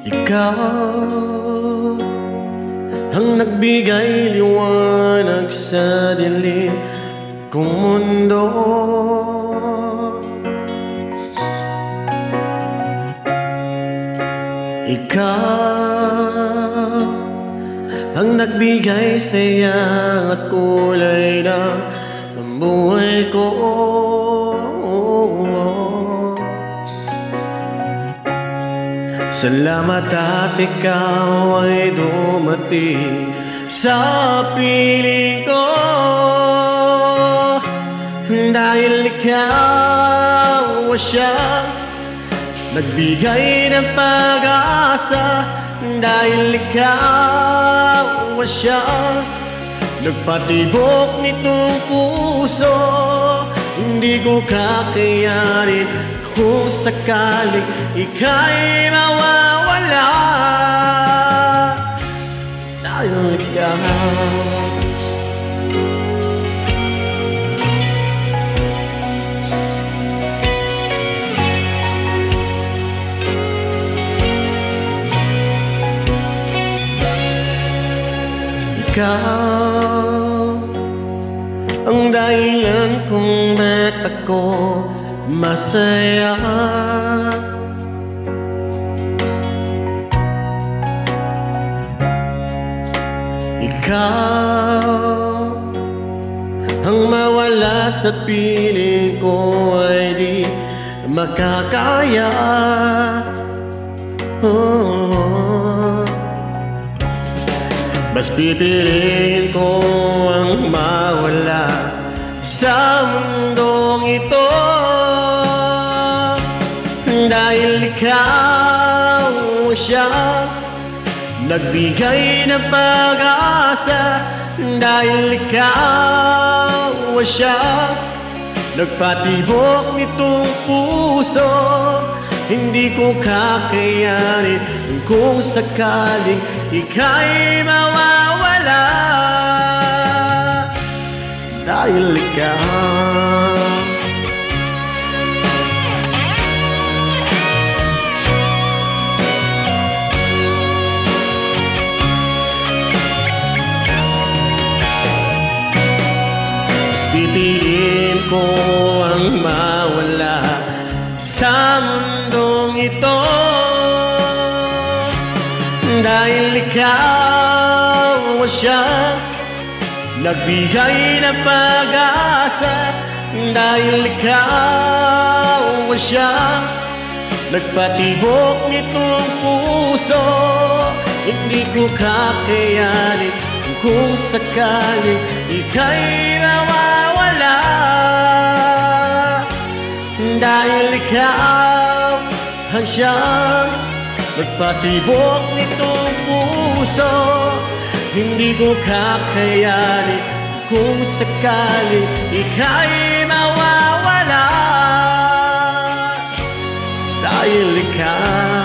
Ikaw ang nagbigay liwanag sa dilim kong mundo. Ikaw ang nagbigay saya at kulay ng buhay ko. Salamat at ikaw ay dumating sa piling ko, dahil ikaw siyang nagbigay ng pag-asa, dahil ikaw siyang nagpatibok nitong puso. Hindi ko kakayanin kung sakaling ika'y mawawala, dahil ikaw ang dahilan kung ba't ako masaya. Ikaw ang mawala sa piling ko ay di makakaya. Mas pipiliin ko ang mawala sa mundong ito, dahil ikaw siyang nagbigay ng pag-asa, dahil ikaw siyang nagpatibok nitong puso. Hindi ko kakayanin kung sakaling ika'y mawawala, dahil ikaw mas pipiliin ko ang mawala sa mundong ito, dahil ikaw siyang nagbigay ng pag-asa, dahil ikaw siyang nagpatibok nitong puso. Hindi ko kakayanin kung sakaling ika'y mawawala, dahil ikaw ang siyang nagpatibok nitong puso. Hindi ko kakayanin kung sakaling ika'y mawawala, dahil ikaw